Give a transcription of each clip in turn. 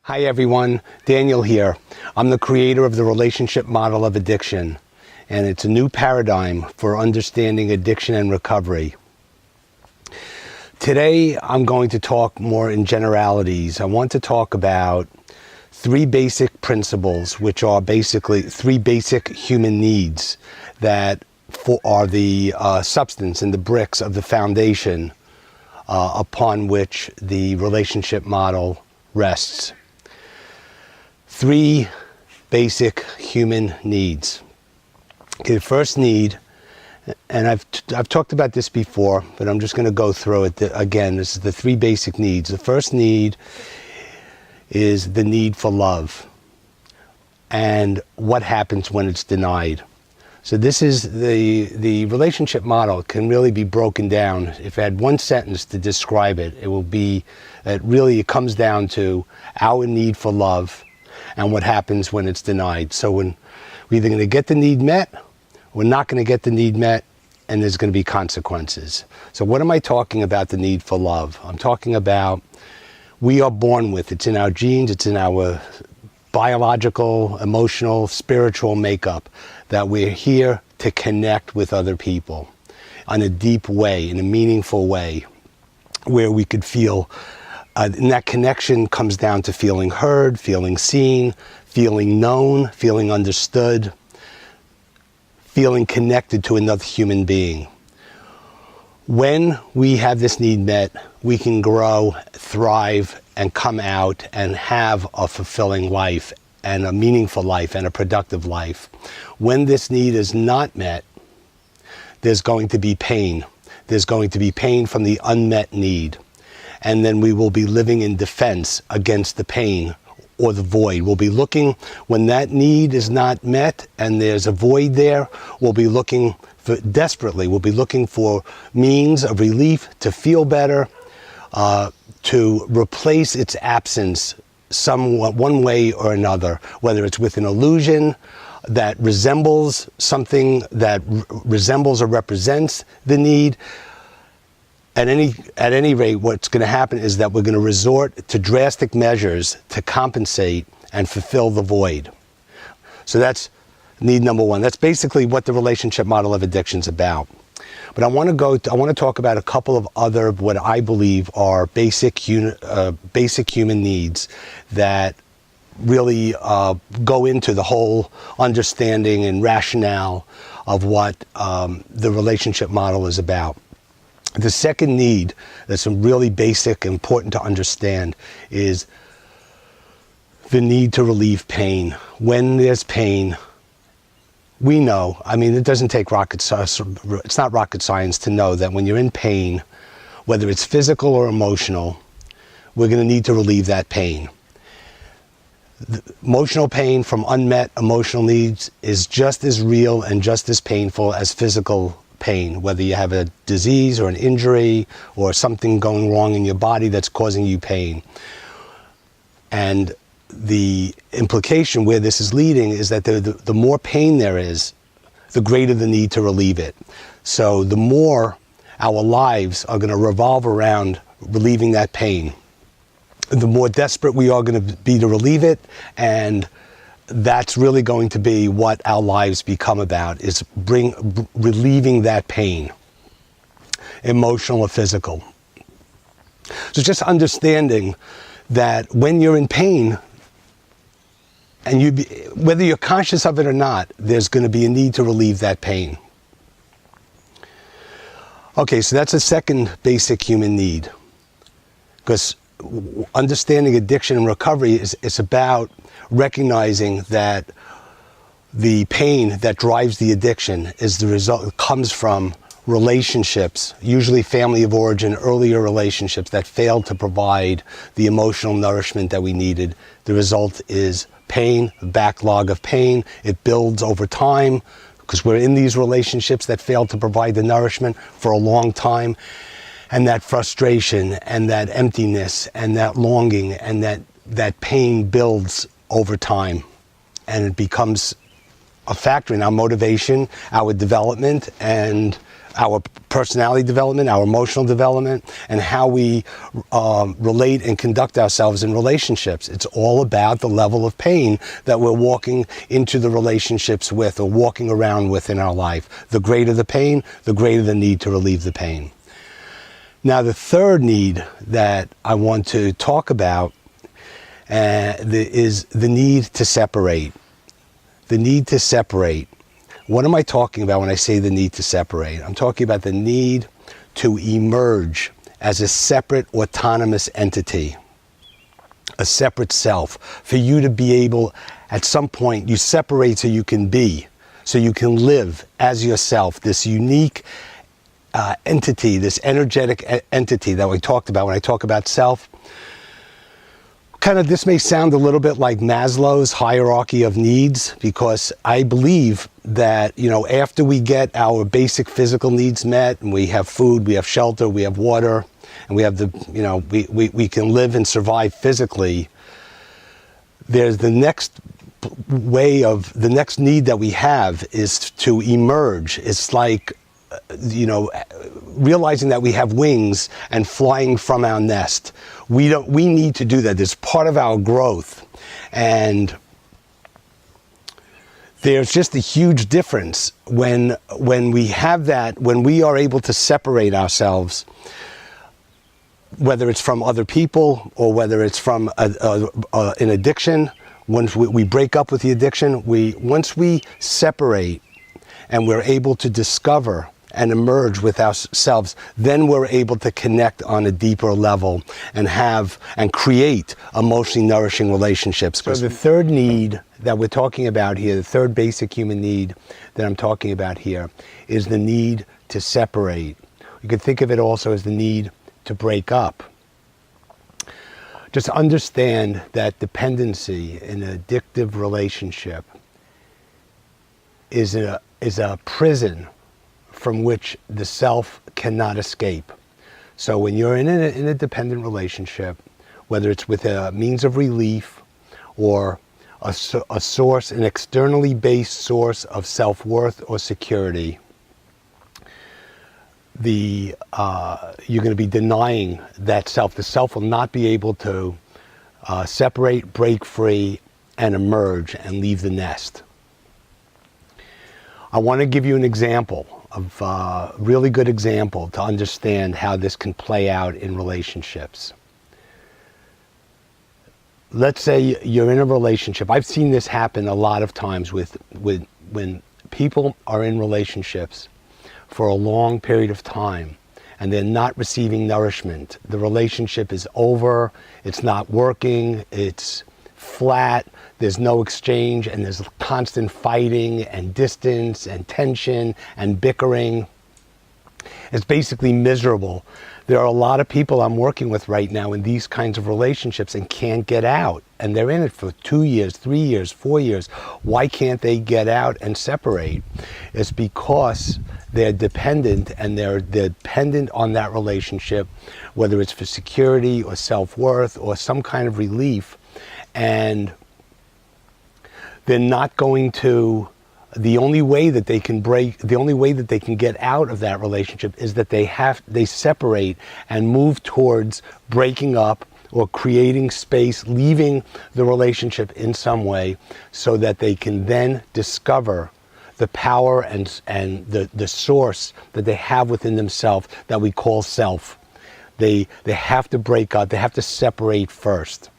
Hi everyone, Daniel here. I'm the creator of the relationship model of addiction, and it's a new paradigm for understanding addiction and recovery. Today I'm going to talk more in generalities. I want to talk about three basic principles, which are basically three basic human needs that are the substance and the bricks of the foundation upon which the relationship model rests. Three basic human needs. Okay, the first need, and I've talked about this before, but I'm just going to go through it again. This is the three basic needs. The first need is the need for love, and what happens when it's denied. So this is the relationship model can really be broken down. If I had one sentence to describe it, it comes down to our need for love and what happens when it's denied. So when we're either going to get the need met, we're not going to get the need met, and there's going to be consequences. So what am I talking about, the need for love? I'm talking about we are born with, it's in our genes, it's in our biological, emotional, spiritual makeup, that we're here to connect with other people in a deep way, in a meaningful way, where we could feel, and that connection comes down to feeling heard, feeling seen, feeling known, feeling understood, feeling connected to another human being. When we have this need met, we can grow, thrive, and come out and have a fulfilling life and a meaningful life and a productive life. When this need is not met, there's going to be pain. There's going to be pain from the unmet need. And then we will be living in defense against the pain or the void. We'll be looking, when that need is not met and there's a void there, we'll be looking for, desperately, we'll be looking for means of relief to feel better, to replace its absence one way or another, whether it's with an illusion that resembles something that resembles or represents the need. At any rate, what's going to happen is that we're going to resort to drastic measures to compensate and fulfill the void. So that's need number one. That's basically what the relationship model of addiction is about. But I want to talk about a couple of other, what I believe are basic human needs that really go into the whole understanding and rationale of what the relationship model is about. The second need that's really basic, important to understand, is the need to relieve pain. When there's pain, we know, I mean, it doesn't take rocket science, it's not rocket science to know that when you're in pain, whether it's physical or emotional, we're going to need to relieve that pain. The emotional pain from unmet emotional needs is just as real and just as painful as physical pain, whether you have a disease or an injury or something going wrong in your body that's causing you pain. And the implication where this is leading is that the more pain there is, the greater the need to relieve it. So the more our lives are going to revolve around relieving that pain, the more desperate we are going to be to relieve it, and that's really going to be what our lives become about, is relieving that pain, emotional or physical. So just understanding that when you're in pain, and whether you're conscious of it or not, there's going to be a need to relieve that pain. Okay, so that's a second basic human need. Because understanding addiction and recovery is about recognizing that the pain that drives the addiction is the result, comes from relationships, usually family of origin, earlier relationships that failed to provide the emotional nourishment that we needed. The result is pain, a backlog of pain. It builds over time because we're in these relationships that failed to provide the nourishment for a long time. And that frustration and that emptiness and that longing and that pain builds over time, and it becomes a factor in our motivation, our development, and our personality development, our emotional development, and how we relate and conduct ourselves in relationships. It's all about the level of pain that we're walking into the relationships with or walking around with in our life. The greater the pain, the greater the need to relieve the pain. Now, the third need that I want to talk about is the need to separate. The need to separate. What am I talking about when I say the need to separate? I'm talking about the need to emerge as a separate autonomous entity, a separate self. For you to be able, at some point, you separate so you can be, so you can live as yourself, this unique entity, this energetic entity that we talked about when I talk about self. Kind of, this may sound a little bit like Maslow's hierarchy of needs, because I believe that, after we get our basic physical needs met, and we have food, we have shelter, we have water, and we have we can live and survive physically, there's the next the next need that we have is to emerge. It's like, realizing that we have wings and flying from our nest. We need to do that. It's part of our growth. And there's just a huge difference when we have that, when we are able to separate ourselves, whether it's from other people or whether it's from an addiction. Once we break up with the addiction, once we separate and we're able to discover and emerge with ourselves, then we're able to connect on a deeper level and create emotionally nourishing relationships. So the third need that we're talking about here, the third basic human need that I'm talking about here, is the need to separate. You could think of it also as the need to break up. Just understand that dependency in an addictive relationship is a prison from which the self cannot escape. So when you're in a dependent relationship, whether it's with a means of relief or a source, an externally based source of self-worth or security, you're going to be denying that self. The self will not be able to separate, break free, and emerge and leave the nest. I want to give you an example of a really good example to understand how this can play out in relationships. Let's say you're in a relationship. I've seen this happen a lot of times when people are in relationships for a long period of time and they're not receiving nourishment. The relationship is over, it's not working, it's flat, there's no exchange, and there's constant fighting and distance and tension and bickering. It's basically miserable. There are a lot of people I'm working with right now in these kinds of relationships and can't get out. And they're in it for 2 years, 3 years, 4 years. Why can't they get out and separate? It's because they're dependent, and they're dependent on that relationship, whether it's for security or self-worth or some kind of relief. And they're not going to, the only way that they can get out of that relationship is that they separate and move towards breaking up or creating space, leaving the relationship in some way, so that they can then discover the power and the source that they have within themselves that we call self. They have to break up, they have to separate first.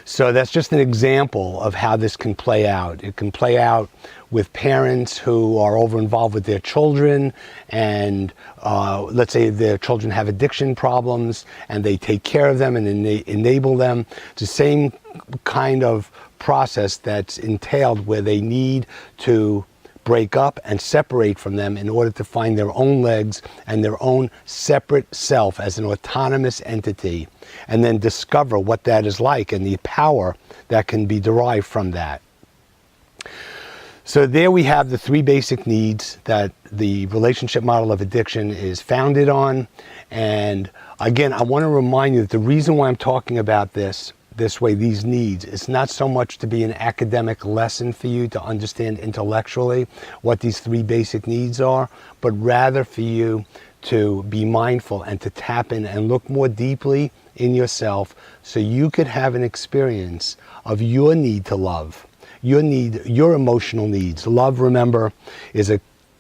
So that's just an example of how this can play out. It can play out with parents who are over-involved with their children, and let's say their children have addiction problems, and they take care of them and enable them. It's the same kind of process that's entailed where they need to break up and separate from them in order to find their own legs and their own separate self as an autonomous entity, and then discover what that is like and the power that can be derived from that. So there we have the three basic needs that the relationship model of addiction is founded on. And again, I want to remind you that the reason why I'm talking about this this way, these needs. It's not so much to be an academic lesson for you to understand intellectually what these three basic needs are, but rather for you to be mindful and to tap in and look more deeply in yourself so you could have an experience of your need to love, your emotional needs. Love, remember, is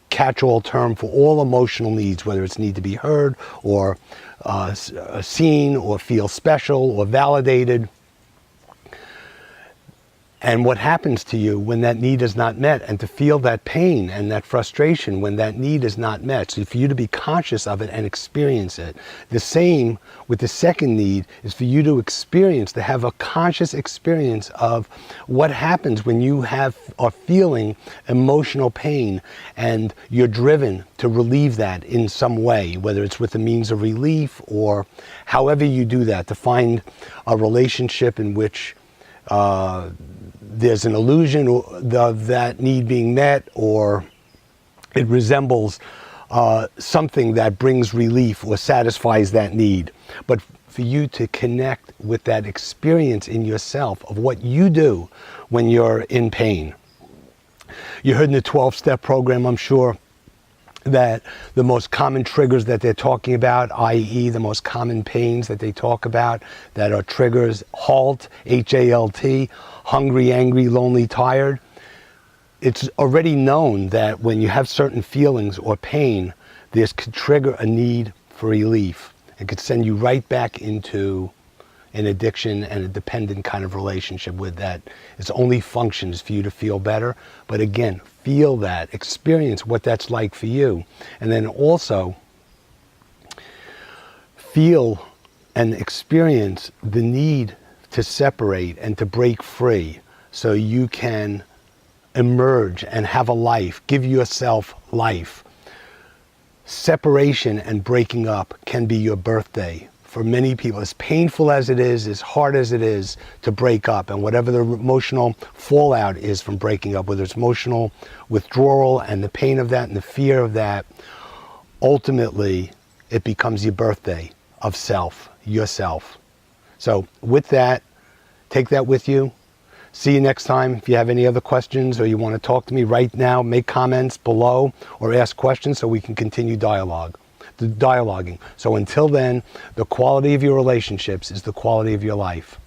catch-all term for all emotional needs, whether it's need to be heard or seen or feel special or validated. And what happens to you when that need is not met, and to feel that pain and that frustration when that need is not met. So for you to be conscious of it and experience it. The same with the second need is for you to experience, to have a conscious experience of what happens when you are feeling emotional pain and you're driven to relieve that in some way, whether it's with a means of relief or however you do that, to find a relationship in which there's an illusion of that need being met, or it resembles something that brings relief or satisfies that need. But for you to connect with that experience in yourself of what you do when you're in pain. You heard in the 12-step program, I'm sure, that the most common triggers that they're talking about, i.e. the most common pains that they talk about that are triggers, HALT, H-A-L-T, hungry, angry, lonely, tired. It's already known that when you have certain feelings or pain, this could trigger a need for relief. It could send you right back into an addiction and a dependent kind of relationship with that. Its only function is for you to feel better. But again, feel that, experience what that's like for you. And then also feel and experience the need to separate and to break free so you can emerge and have a life, give yourself life. Separation and breaking up can be your birthday. For many people, as painful as it is, as hard as it is to break up, and whatever the emotional fallout is from breaking up, whether it's emotional withdrawal and the pain of that and the fear of that, ultimately it becomes your birthday of self, yourself. So with that, take that with you. See you next time. If you have any other questions or you want to talk to me right now, make comments below or ask questions so we can continue dialoguing. So until then, the quality of your relationships is the quality of your life.